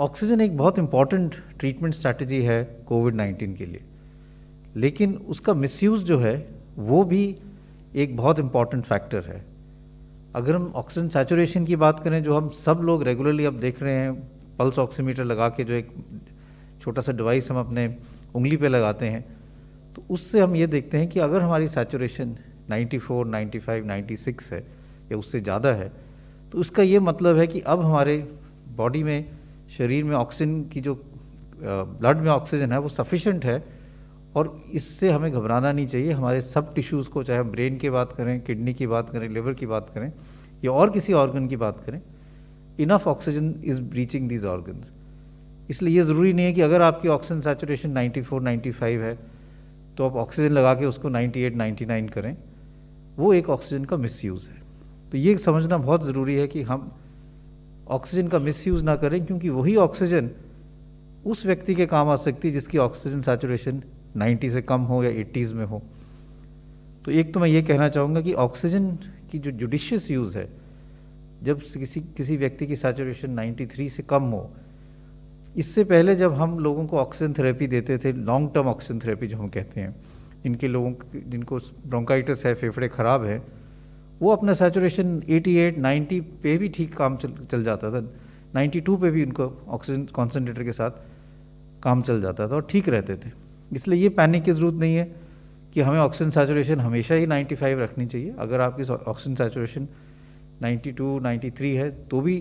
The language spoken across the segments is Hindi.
ऑक्सीजन एक बहुत इम्पॉर्टेंट ट्रीटमेंट स्ट्रैटेजी है कोविड-19 के लिए, लेकिन उसका मिसयूज़ जो है वो भी एक बहुत इम्पॉर्टेंट फैक्टर है। अगर हम ऑक्सीजन सैचुरेशन की बात करें, जो हम सब लोग रेगुलरली अब देख रहे हैं, पल्स ऑक्सीमीटर लगा के जो एक छोटा सा डिवाइस हम अपने उंगली पे लगाते हैं, तो उससे हम ये देखते हैं कि अगर हमारी सैचुरेशन 94, 95, 96 है या उससे ज़्यादा है, तो उसका ये मतलब है कि अब हमारे बॉडी में, शरीर में ऑक्सीजन की जो ब्लड में ऑक्सीजन है वो सफिशेंट है, और इससे हमें घबराना नहीं चाहिए। हमारे सब टिश्यूज़ को, चाहे हम ब्रेन की बात करें, किडनी की बात करें, लिवर की बात करें या और किसी ऑर्गन की बात करें, enough oxygen is reaching these organs. इसलिए ये ज़रूरी नहीं है कि अगर आपकी ऑक्सीजन सैचुरेशन 94, 95 है तो आप ऑक्सीजन लगा के उसको 98, 99 करें, वो एक ऑक्सीजन का मिसयूज़ है। तो ये समझना बहुत ज़रूरी है कि हम ऑक्सीजन का मिसयूज़ ना करें, क्योंकि वही ऑक्सीजन उस व्यक्ति के काम आ सकती है जिसकी ऑक्सीजन सैचुरेशन 90 से कम हो या 80s में हो। तो एक तो मैं ये कहना चाहूँगा कि ऑक्सीजन की जो जुडिशियस यूज़ है, जब किसी व्यक्ति की सैचुरेशन 93 से कम हो, इससे पहले जब हम लोगों को ऑक्सीजन थेरेपी देते थे, लॉन्ग टर्म ऑक्सीजन थेरेपी जो हम कहते हैं, जिनको ब्रोंकाइटिस है, फेफड़े ख़राब है, वो अपना सैचुरेशन 88, 90 पे भी ठीक काम चल जाता था, 92 पे भी उनको ऑक्सीजन कॉन्सेंट्रेटर के साथ काम चल जाता था और ठीक रहते थे। इसलिए ये पैनिक की ज़रूरत नहीं है कि हमें ऑक्सीजन सैचुरेशन हमेशा ही 95 रखनी चाहिए। अगर आपकी ऑक्सीजन सैचुरेशन 92, 93 है तो भी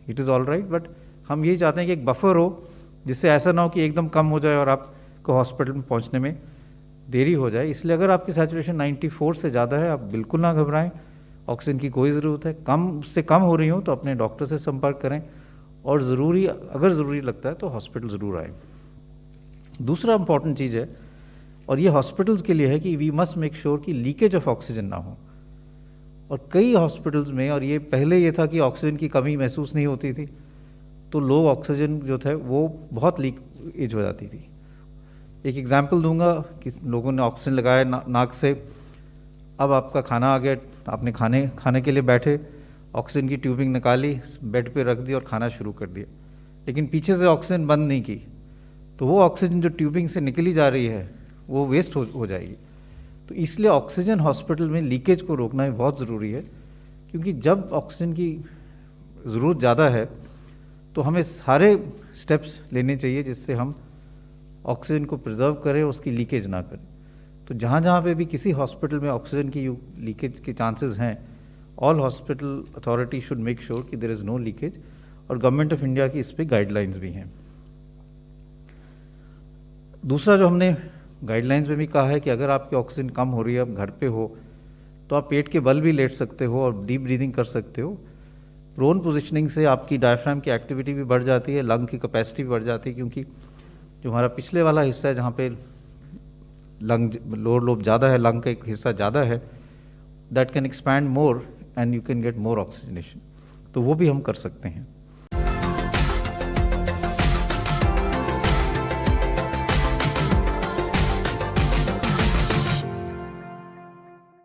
it is all right, but हम यही चाहते हैं कि एक बफर हो, जिससे ऐसा ना हो कि एकदम कम हो जाए और आपको हॉस्पिटल में पहुंचने में देरी हो जाए। इसलिए अगर आपकी सैचुरेशन 94 से ज़्यादा है, आप बिल्कुल ना घबराएं, ऑक्सीजन की कोई ज़रूरत है। उससे कम हो रही हो तो अपने डॉक्टर से संपर्क करें, और अगर ज़रूरी लगता है तो हॉस्पिटल ज़रूर आएँ। दूसरा इंपॉर्टेंट चीज़ है, और ये हॉस्पिटल्स के लिए है, कि वी मस्ट मेक श्योर कि लीकेज ऑफ ऑक्सीजन ना हो। और कई हॉस्पिटल्स में, और ये पहले ये था कि ऑक्सीजन की कमी महसूस नहीं होती थी, तो लो ऑक्सीजन जो था वो बहुत लीकेज हो जाती थी। एक एग्जांपल दूंगा कि लोगों ने ऑक्सीजन लगाया नाक से, अब आपका खाना आ गया, आपने खाने के लिए बैठे, ऑक्सीजन की ट्यूबिंग निकाली, बेड पे रख दी और खाना शुरू कर दिया, लेकिन पीछे से ऑक्सीजन बंद नहीं की, तो वो ऑक्सीजन जो ट्यूबिंग से निकली जा रही है वो वेस्ट हो जाएगी। तो इसलिए ऑक्सीजन हॉस्पिटल में लीकेज को रोकना भी बहुत ज़रूरी है, क्योंकि जब ऑक्सीजन की ज़रूरत ज़्यादा है तो हमें सारे स्टेप्स लेने चाहिए जिससे हम ऑक्सीजन को प्रिजर्व करें, उसकी लीकेज ना करें। तो जहाँ जहाँ पे भी किसी हॉस्पिटल में ऑक्सीजन की लीकेज के चांसेस हैं, all hospital authority should make sure कि देयर इज़ नो लीकेज, और गवर्नमेंट ऑफ इंडिया की इस पर गाइडलाइंस भी हैं। दूसरा जो हमने गाइडलाइंस में भी कहा है कि अगर आपकी ऑक्सीजन कम हो रही है, आप घर पे हो, तो आप पेट के बल भी लेट सकते हो और डीप ब्रीदिंग कर सकते हो। प्रोन पोजिशनिंग से आपकी डायफ्राम की एक्टिविटी भी बढ़ जाती है, लंग की कैपेसिटी भी बढ़ जाती है, क्योंकि जो हमारा पिछले वाला हिस्सा है जहाँ पे लंग लोअर लोब ज़्यादा है, लंग का एक हिस्सा ज़्यादा है, that can expand more and you can get more oxygenation, तो वो भी हम कर सकते हैं।